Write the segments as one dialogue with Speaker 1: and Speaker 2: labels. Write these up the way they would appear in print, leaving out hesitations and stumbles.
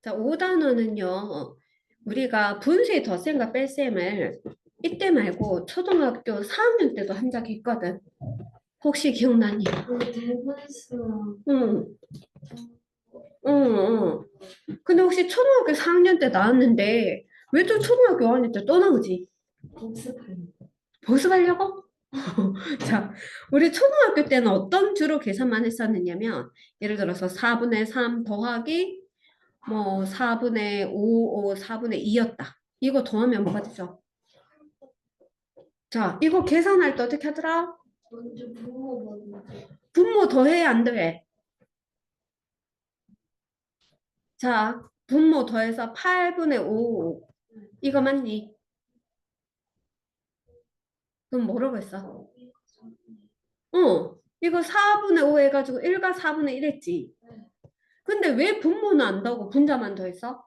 Speaker 1: 자, 5단원은요, 우리가 분수의 덧셈과 뺄셈을 이때 말고 초등학교 4학년 때도 한 적이 있거든. 혹시 기억나니?
Speaker 2: 대분수
Speaker 1: 응, 응, 응. 근데 혹시 초등학교 4학년 때 나왔는데, 왜 또 초등학교 5학년 때 또 나오지?
Speaker 2: 복습하는
Speaker 1: 보습하려고? 자, 우리 초등학교 때는 어떤 주로 계산만 했었느냐면, 예를 들어서 4분의 3 더하기 뭐 4분의 5, 4분의 2였다. 이거 더하면 뭐가 되죠? 자, 이거 계산할 때 어떻게 하더라?
Speaker 2: 먼저 부모 먼저
Speaker 1: 분모 더해 안 더해? 자, 분모 더해서 8분의 5. 이거 맞니? 그럼 뭐라고 했어? 이거 4분의 5 해가지고 1과 4분의 1 했지. 근데 왜 분모는 안 더하고 분자만 더했어?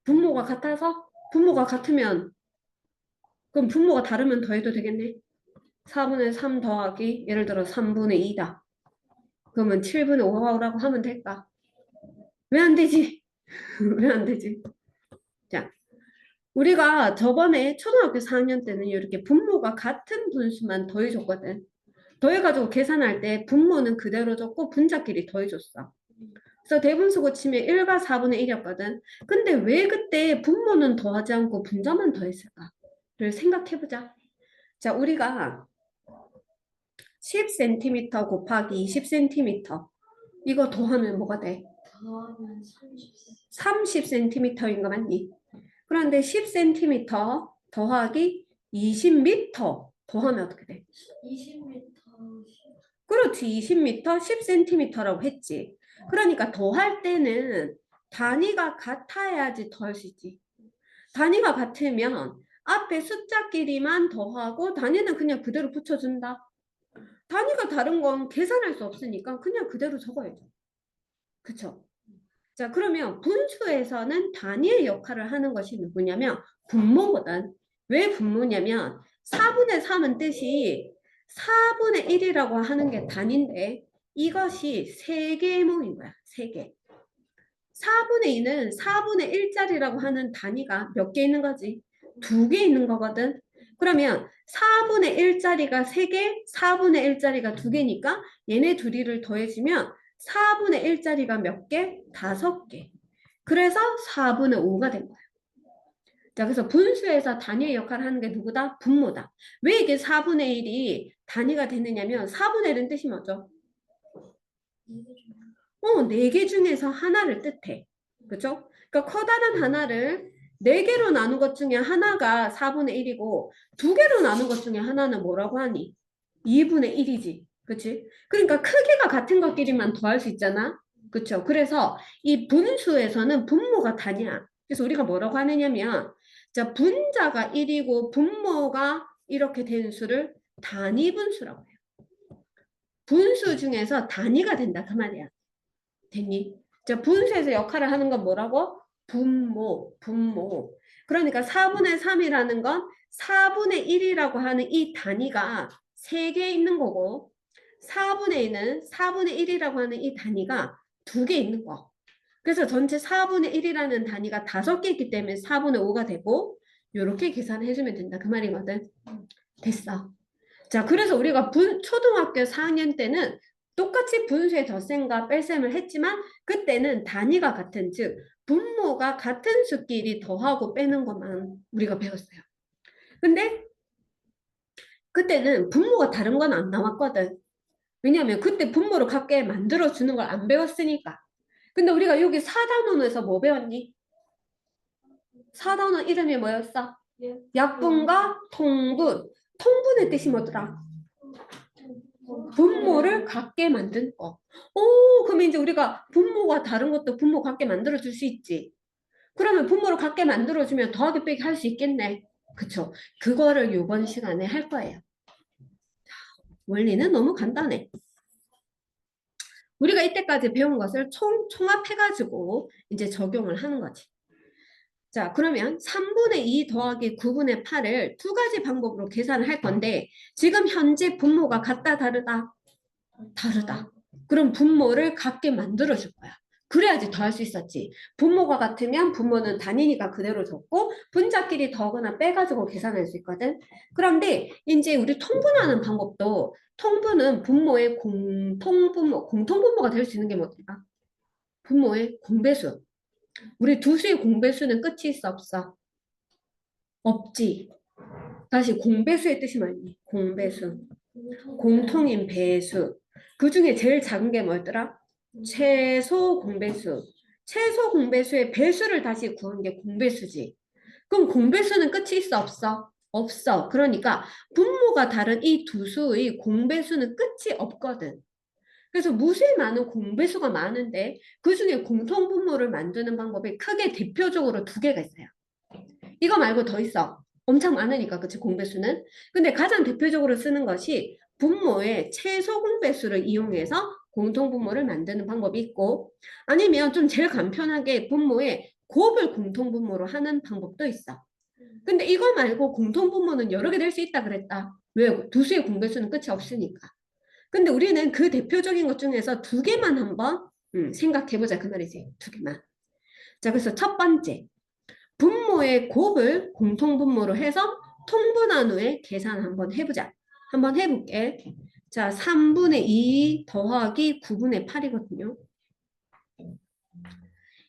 Speaker 1: 분모가 같아서? 분모가 같으면, 그럼 분모가 다르면 더해도 되겠네? 4분의 3 더하기, 예를 들어 3분의 2다. 그러면 7분의 5라고 하면 될까? 왜 안 되지? 왜 안 되지? 자, 우리가 저번에 초등학교 4학년 때는 이렇게 분모가 같은 분수만 더해줬거든. 더해가지고 계산할 때 분모는 그대로 줬고 분자끼리 더해줬어. 그래서 대분수 고치면 1과 4분의 1이었거든. 근데 왜 그때 분모는 더하지 않고 분자만 더했을까?를 생각해보자. 자, 우리가 10cm 곱하기 20cm 이거 더하면 뭐가 돼?
Speaker 2: 더하면 30
Speaker 1: 30cm인 거 맞니? 그런데 10cm 더하기 20m 더하면 어떻게 돼?
Speaker 2: 20m
Speaker 1: 그렇지, 20m, 10cm라고 했지. 그러니까 더할 때는 단위가 같아야지 더할 수 있지. 단위가 같으면 앞에 숫자끼리만 더하고 단위는 그냥 그대로 붙여준다. 단위가 다른 건 계산할 수 없으니까 그냥 그대로 적어야죠. 그쵸? 자, 그러면 분수에서는 단위의 역할을 하는 것이 누구냐면 분모거든. 왜 분모냐면 4분의 3은 뜻이 4분의 1이라고 하는 게 단위인데 이것이 세개모인 거야. 세개 4분의 2는 4분의 1짜리라고 하는 단위가 몇 개 있는 거지? 2개 있는 거거든. 그러면 4분의 1짜리가 3개, 4분의 1짜리가 2개니까 얘네 둘이를 더해주면 4분의 1짜리가 몇 개? 5개. 그래서 4분의 5가 된 거야. 자, 그래서 분수에서 단위의 역할을 하는 게 누구다? 분모다. 왜 이게 4분의 1이 단위가 되느냐면 4분의 1은 뜻이 뭐죠? 4개 중에서 하나를 뜻해. 그죠? 그러니까 커다란 하나를 4개로 나눈 것 중에 하나가 4분의 1이고 2개로 나눈 것 중에 하나는 뭐라고 하니? 2분의 1이지. 그치? 그러니까 크기가 같은 것끼리만 더할 수 있잖아. 그쵸? 그래서 이 분수에서는 분모가 다냐. 그래서 우리가 뭐라고 하느냐면 자, 분자가 1이고 분모가 이렇게 된 수를 단위 분수라고 해요. 분수 중에서 단위가 된다. 그 말이야. 됐니? 자, 분수에서 역할을 하는 건 뭐라고? 분모, 분모. 그러니까 4분의 3이라는 건 4분의 1이라고 하는 이 단위가 3개 있는 거고 4분의 2는 4분의 1이라고 하는 이 단위가 2개 있는 거. 그래서 전체 4분의 1이라는 단위가 5개 있기 때문에 4분의 5가 되고 이렇게 계산해주면 된다. 그 말이거든. 됐어. 자, 그래서 우리가 초등학교 4학년 때는 똑같이 분수의 덧셈과 뺄셈을 했지만 그때는 단위가 같은 즉 분모가 같은 수끼리 더하고 빼는 것만 우리가 배웠어요. 근데 그때는 분모가 다른 건 안 나왔거든. 왜냐하면 그때 분모를 같게 만들어 주는 걸 안 배웠으니까. 근데 우리가 여기 4단원에서 뭐 배웠니? 4단원 이름이 뭐였어? 약분과 통분. 통분의 뜻이 뭐더라? 분모를 같게 만든 거. 그러면 이제 우리가 분모가 다른 것도 분모 같게 만들어 줄 수 있지. 그러면 분모를 같게 만들어 주면 더하기 빼기 할 수 있겠네. 그쵸? 그거를 이번 시간에 할 거예요. 원리는 너무 간단해. 우리가 이때까지 배운 것을 총합해가지고 이제 적용을 하는 거지. 자, 그러면 3분의 2 더하기 9분의 8을 두 가지 방법으로 계산을 할 건데 지금 현재 분모가 같다 다르다? 다르다. 그럼 분모를 같게 만들어줄 거야. 그래야지 더할 수 있었지. 분모가 같으면 분모는 단위니까 그대로 적고 분자끼리 더거나 빼가지고 계산할 수 있거든. 그런데 이제 우리 통분하는 방법도 통분은 분모의 공통분모가 될 수 있는 게 뭘까? 분모의 공배수. 우리 두 수의 공배수는 끝이 있어 없어? 없지. 다시 공배수의 뜻이 뭐니? 공배수. 공통인 배수. 그 중에 제일 작은 게 뭐였더라? 최소 공배수. 최소 공배수의 배수를 다시 구한 게 공배수지. 그럼 공배수는 끝이 있어 없어? 없어. 그러니까 분모가 다른 이 두 수의 공배수는 끝이 없거든. 그래서 무수히 많은 공배수가 많은데 그 중에 공통분모를 만드는 방법이 크게 대표적으로 두 개가 있어요. 이거 말고 더 있어. 엄청 많으니까, 그치, 공배수는. 근데 가장 대표적으로 쓰는 것이 분모의 최소 공배수를 이용해서 공통분모를 만드는 방법이 있고, 아니면 좀 제일 간편하게 분모의 곱을 공통분모로 하는 방법도 있어. 근데 이거 말고 공통분모는 여러 개 될 수 있다 그랬다. 왜? 두 수의 공배수는 끝이 없으니까. 근데 우리는 그 대표적인 것 중에서 두 개만 한번 생각해보자 그 말이지. 두 개만. 자, 그래서 첫 번째. 분모의 곱을 공통분모로 해서 통분한 후에 계산 한번 해보자. 한번 해볼게. 자, 3분의 2 더하기 9분의 8이거든요.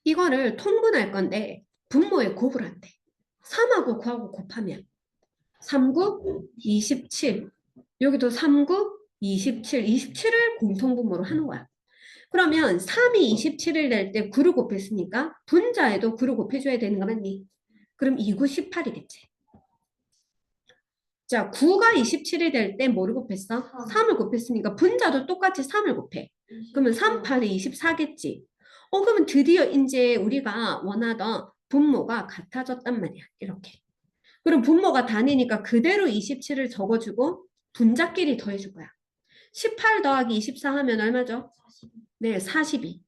Speaker 1: 이거를 통분할 건데 분모의 곱을 한대. 3하고 9하고 곱하면 3, 9, 27. 여기도 3, 9, 27. 27을 공통분모로 하는 거야. 그러면 3이 27을 낼 때 9를 곱했으니까 분자에도 9를 곱해줘야 되는 거 맞니? 그럼 2, 9, 18이겠지. 자, 9가 27이 될 때 뭐를 곱했어? 3을 곱했으니까 분자도 똑같이 3을 곱해. 그러면 3, 8이 24겠지. 그러면 드디어 이제 우리가 원하던 분모가 같아졌단 말이야. 이렇게. 그럼 분모가 단위니까 그대로 27을 적어주고 분자끼리 더해줄 거야. 18 더하기 24 하면 얼마죠? 네, 42.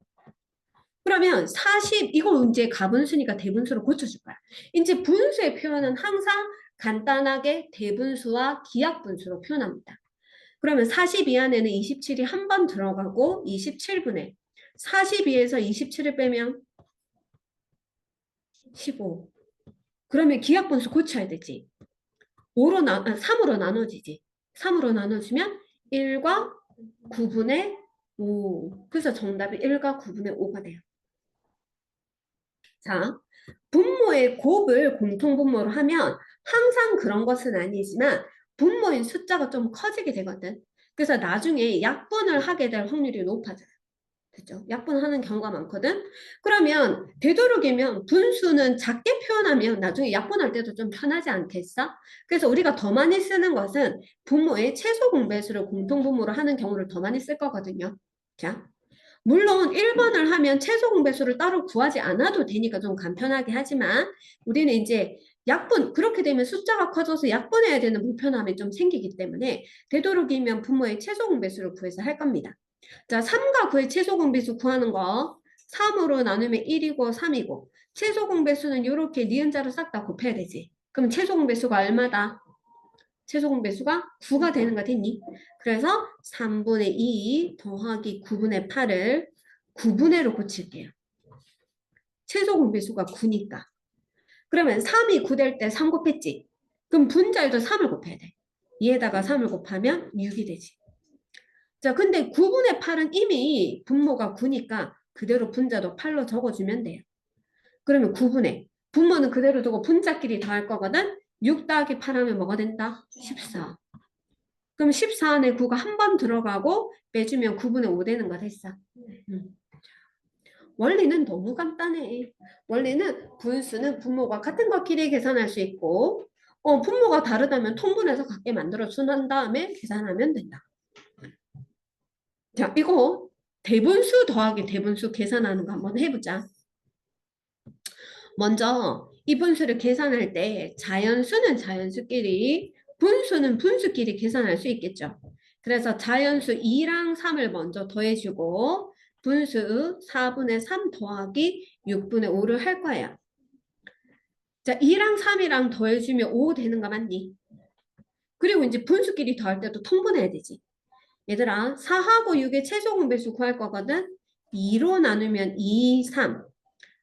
Speaker 1: 그러면 40, 이거 이제 가분수니까 대분수로 고쳐줄 거야. 이제 분수의 표현은 항상 간단하게 대분수와 기하분수로 표현합니다. 그러면 42 안에는 27이 한 번 들어가고 27분의 42에서 27을 빼면 15. 그러면 기하분수 고쳐야 되지. 3으로 나눠지지. 3으로 나눠주면 1과 9분의 5. 그래서 정답이 1과 9분의 5가 돼요. 자, 분모의 곱을 공통분모로 하면 항상 그런 것은 아니지만 분모인 숫자가 좀 커지게 되거든. 그래서 나중에 약분을 하게 될 확률이 높아져요. 그죠? 약분하는 경우가 많거든. 그러면 되도록이면 분수는 작게 표현하면 나중에 약분할 때도 좀 편하지 않겠어? 그래서 우리가 더 많이 쓰는 것은 분모의 최소 공배수를 공통분모로 하는 경우를 더 많이 쓸 거거든요. 자, 물론 1번을 하면 최소 공배수를 따로 구하지 않아도 되니까 좀 간편하게 하지만 우리는 이제 약분, 그렇게 되면 숫자가 커져서 약분해야 되는 불편함이 좀 생기기 때문에 되도록이면 분모의 최소 공배수를 구해서 할 겁니다. 자, 3과 9의 최소 공배수 구하는 거 3으로 나누면 1이고 3이고 최소 공배수는 이렇게 니은자로 싹 다 곱해야 되지. 그럼 최소 공배수가 얼마다? 최소 공배수가 9가 되는 거 됐니? 그래서 3분의 2 더하기 9분의 8을 9분의로 고칠게요. 최소 공배수가 9니까. 그러면 3이 9 될 때 3 곱했지? 그럼 분자에도 3을 곱해야 돼. 얘에다가 3을 곱하면 6이 되지. 자, 근데 9분의 8은 이미 분모가 9니까 그대로 분자도 8로 적어주면 돼요. 그러면 9분의 분모는 그대로 두고 분자끼리 더할 거거든? 6 더하기 8 하면 뭐가 된다? 14. 그럼 14 안에 9가 한 번 들어가고 빼주면 9분의 5 되는 거 됐어. 원리는 너무 간단해. 원리는 분수는 분모가 같은 것끼리 계산할 수 있고 분모가 다르다면 통분해서 같게 만들어 준 다음에 계산하면 된다. 자, 이거 대분수 더하기 대분수 계산하는 거 한번 해보자. 먼저 이 분수를 계산할 때 자연수는 자연수끼리, 분수는 분수끼리 계산할 수 있겠죠. 그래서 자연수 2랑 3을 먼저 더해주고 분수 4분의 3 더하기 6분의 5를 할 거예요. 자, 2랑 3이랑 더해주면 5 되는 거 맞니? 그리고 이제 분수끼리 더할 때도 통분해야 되지. 얘들아, 4하고 6의 최소 공배수 구할 거거든? 2로 나누면 2, 3.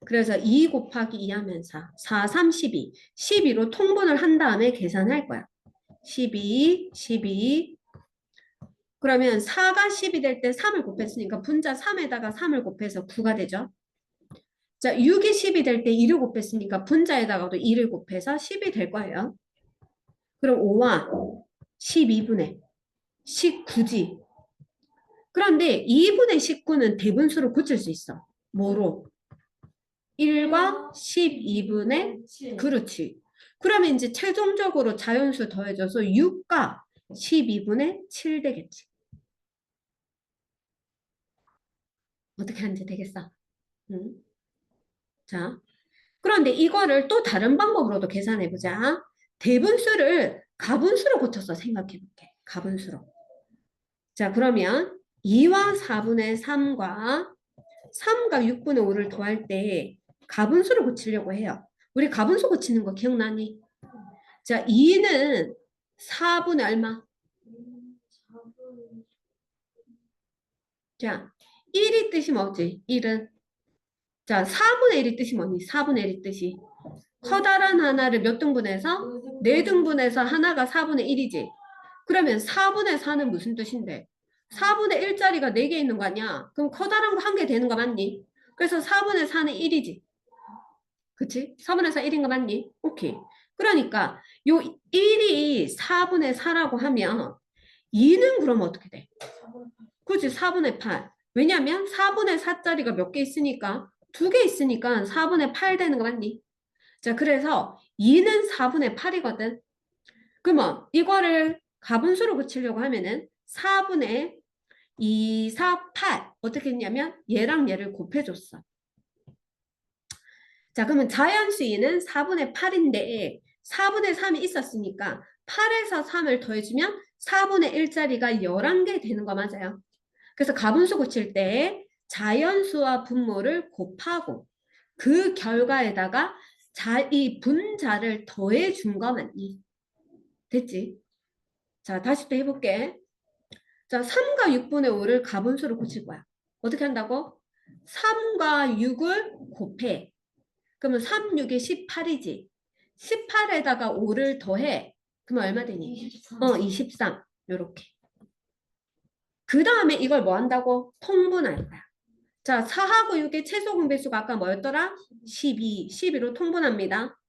Speaker 1: 그래서 2 곱하기 2 하면 4. 4, 3, 12. 12로 통분을 한 다음에 계산할 거야. 12, 12. 그러면 4가 10이 될 때 3을 곱했으니까 분자 3에다가 3을 곱해서 9가 되죠. 자, 6이 10이 될 때 2를 곱했으니까 분자에다가도 2를 곱해서 10이 될 거예요. 그럼 5와 12분의 19지. 그런데 2분의 19는 대분수로 고칠 수 있어. 뭐로? 1과 12분의
Speaker 2: 7.
Speaker 1: 그렇지. 그러면 이제 최종적으로 자연수 더해져서 6과 12분의 7 되겠지. 어떻게 하는지 되겠어? 응? 자, 그런데 이거를 또 다른 방법으로도 계산해보자. 대분수를 가분수로 고쳐서 생각해볼게. 가분수로. 자, 그러면 2와 4분의 3과 3과 6분의 5를 더할 때 가분수를 고치려고 해요. 우리 가분수 고치는 거 기억나니? 자, 2는 4분의 얼마?
Speaker 2: 4분.
Speaker 1: 자, 1이 뜻이 뭐지? 1은. 자, 4분의 1이 뜻이 뭐니? 4분의 1이 뜻이. 커다란 하나를 몇 등분해서? 4등분해서 하나가 4분의 1이지. 그러면 4분의 4는 무슨 뜻인데? 4분의 1짜리가 4개 있는 거 아니야? 그럼 커다란 거 한 개 되는 거 맞니? 그래서 4분의 4는 1이지. 그치? 4분의 4 1인 거 맞니? 오케이. 그러니까 요 1이 4분의 4라고 하면 2는 그럼 어떻게 돼? 그치? 4분의 8. 왜냐면 4분의 4짜리가 몇 개 있으니까 2개 있으니까 4분의 8 되는 거 맞니? 자, 그래서 2는 4분의 8이거든. 그러면 이거를 가분수로 고치려고 하면은 4분의 2, 4, 8 어떻게 했냐면 얘랑 얘를 곱해줬어. 자, 그러면 자연수위는 4분의 8인데 4분의 3이 있었으니까 8에서 3을 더해주면 4분의 1짜리가 11개 되는 거 맞아요. 그래서 가분수 고칠 때 자연수와 분모를 곱하고 그 결과에다가 이 분자를 더해준 거 맞니? 됐지? 자, 다시 또 해볼게. 자, 3과 6분의 5를 가분수로 고칠 거야. 어떻게 한다고? 3과 6을 곱해. 그러면 3, 6이 18이지. 18에다가 5를 더해. 그러면 얼마 되니?
Speaker 2: 23.
Speaker 1: 23. 요렇게. 그 다음에 이걸 뭐 한다고? 통분할 거야. 자, 4하고 6의 최소 공배수가 아까 뭐였더라? 12. 12로 통분합니다.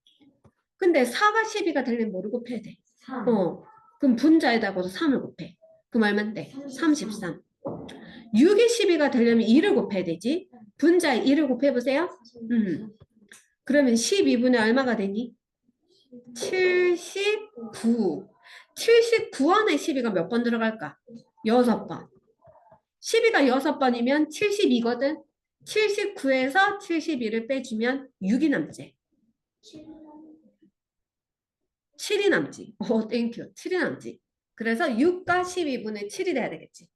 Speaker 1: 근데 4가 12가 되려면 뭐를 곱해야 돼?
Speaker 2: 3.
Speaker 1: 그럼 분자에다가도 3을 곱해. 그럼 얼만데? 33. 6이 12가 되려면 2를 곱해야 되지. 분자에 2를 곱해보세요. 그러면 12분의 얼마가 되니? 79. 79 안에 12가 몇 번 들어갈까? 6번. 12가 6번이면 72거든? 79에서 72를 빼주면 6이 남지. 7이 남지. 땡큐. 7이 남지. 그래서 6과 12분의 7이 돼야 되겠지.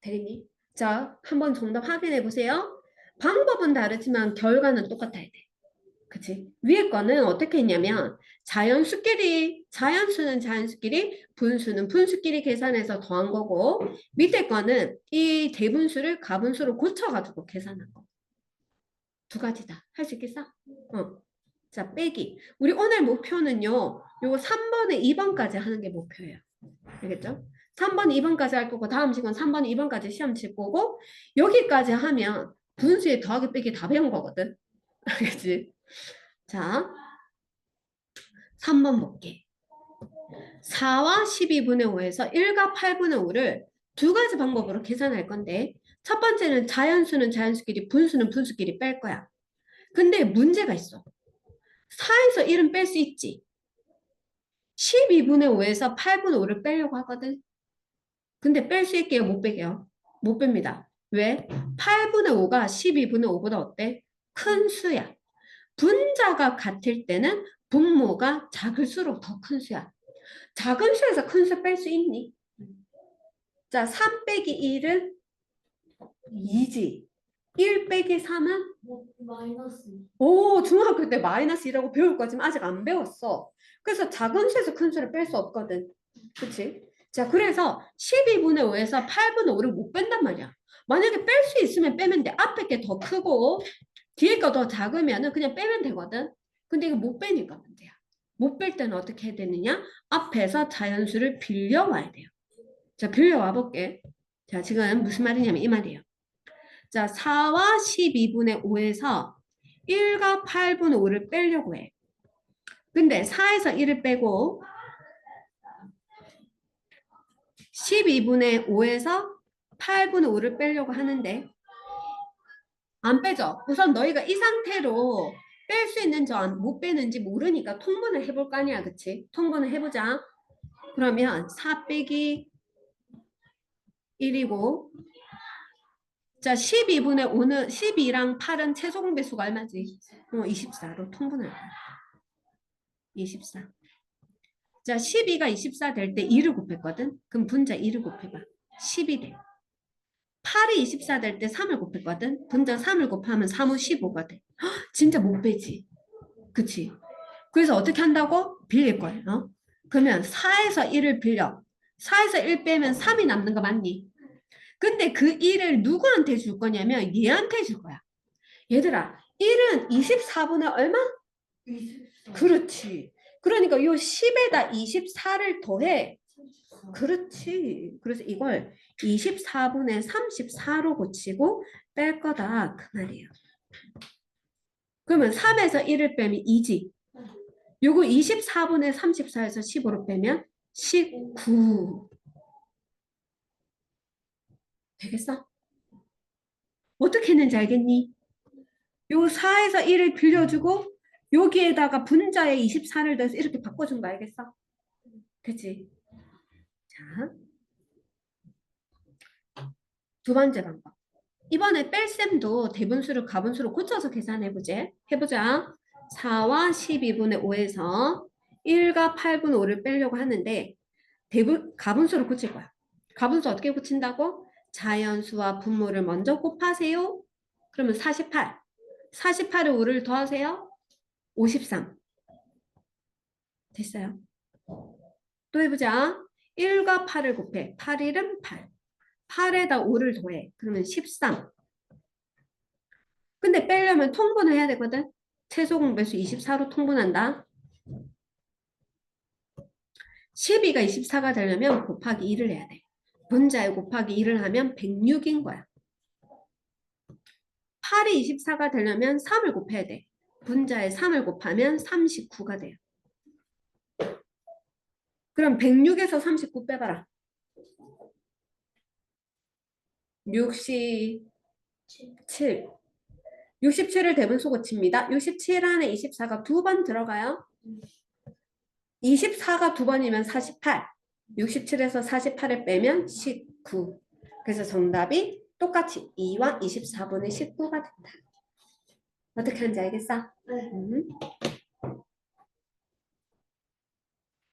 Speaker 1: 되겠니? 자, 한번 정답 확인해 보세요. 방법은 다르지만 결과는 똑같아야 돼. 그치? 위에 거는 어떻게 했냐면 자연수는 자연수끼리, 분수는 분수끼리 계산해서 더한 거고 밑에 거는 이 대분수를 가분수로 고쳐가지고 계산한 거. 두 가지다. 할 수 있겠어? 자, 빼기. 우리 오늘 목표는요. 요거 3번에 2번까지 하는 게 목표예요. 알겠죠? 3번, 2번까지 할 거고 다음 시간 3번, 2번까지 시험 칠 거고 여기까지 하면 분수에 더하기 빼기 다 배운 거거든. 알겠지? 자, 3번 볼게. 4와 12분의 5에서 1과 8분의 5를 두 가지 방법으로 계산할 건데 첫 번째는 자연수는 자연수끼리, 분수는 분수끼리 뺄 거야. 근데 문제가 있어. 4에서 1은 뺄 수 있지. 12분의 5에서 8분의 5를 빼려고 하거든. 근데 뺄 수 있게요? 못 빼게요? 못 뺍니다. 왜? 8분의 5가 12분의 5보다 어때? 큰 수야. 분자가 같을 때는 분모가 작을수록 더 큰 수야. 작은 수에서 큰 수 뺄 수 있니? 자, 3 빼기 1은 2지. 1 빼기 3은?
Speaker 2: 마이너스.
Speaker 1: 오, 중학교 때 마이너스 2라고 배울 거지만 아직 안 배웠어. 그래서 작은 수에서 큰 수를 뺄 수 없거든. 그치? 자, 그래서 12분의 5에서 8분의 5를 못 뺀단 말이야. 만약에 뺄 수 있으면 빼면 돼. 앞에 게 더 크고 뒤에 거 더 작으면은 그냥 빼면 되거든. 근데 이거 못 빼니까 문제야. 못 뺄 때는 어떻게 해야 되느냐? 앞에서 자연수를 빌려와야 돼요. 자, 빌려와 볼게. 자, 지금 무슨 말이냐면 이 말이에요. 자, 4와 12분의 5에서 1과 8분의 5를 빼려고 해. 근데 4에서 1을 빼고 12분의 5에서 8분의 5를 빼려고 하는데 안 빼죠. 우선 너희가 이 상태로 뺄 수 있는지 못 빼는지 모르니까 통분을 해볼 거 아니야. 그치? 통분을 해보자. 그러면 4 빼기 1이고 자 12분의 5는 12랑 8은 최소 공배수가 얼마지? 24로 통분할 거야. 24. 자 12가 24 될 때 2를 곱했거든. 그럼 분자 2를 곱해봐. 12 돼. 8이 24 될 때 3을 곱했거든. 분자 3을 곱하면 3, 5, 15가 돼. 헉, 진짜 못 빼지. 그치? 그래서 어떻게 한다고? 빌릴 거예요. 그러면 4에서 1을 빌려. 4에서 1 빼면 3이 남는 거 맞니? 근데 그 1을 누구한테 줄 거냐면 얘한테 줄 거야. 얘들아, 1은 24분의 얼마?
Speaker 2: 24.
Speaker 1: 그렇지. 그러니까 요 10에다 24를 더해. 그렇지. 그래서 이걸 24분의 34로 고치고 뺄 거다. 그 말이에요. 그러면 3에서 1을 빼면 2지. 요거 24분의 34에서 15로 빼면 19. 되겠어? 어떻게 했는지 알겠니? 요 4에서 1을 빌려주고 여기에다가 분자에 24를 더해서 이렇게 바꿔준 거 알겠어? 됐지? 자, 두 번째 방법. 이번에 뺄셈도 대분수를 가분수로 고쳐서 계산해보자. 해보자. 4와 12분의 5에서 1과 8분의 5를 빼려고 하는데 가분수로 고칠 거야. 가분수 어떻게 고친다고? 자연수와 분모를 먼저 곱하세요. 그러면 48. 48에 5를 더하세요. 53. 됐어요. 또 해보자. 1과 8을 곱해. 8일은 8. 8에다 5를 더해. 그러면 13. 근데 빼려면 통분을 해야 되거든. 최소 공배수 24로 통분한다. 12가 24가 되려면 곱하기 1을 해야 돼. 분자에 곱하기 1을 하면 106인 거야. 8이 24가 되려면 3을 곱해야 돼. 분자에 3을 곱하면 39가 돼요. 그럼 106에서 39 빼봐라. 67. 67을 대분수 고칩니다. 67 안에 24가 두 번 들어가요. 24가 두 번이면 48. 67에서 48을 빼면 19. 그래서 정답이 똑같이 2와 24분의 19가 된다. 어떻게 하는지 알겠어?
Speaker 2: 네.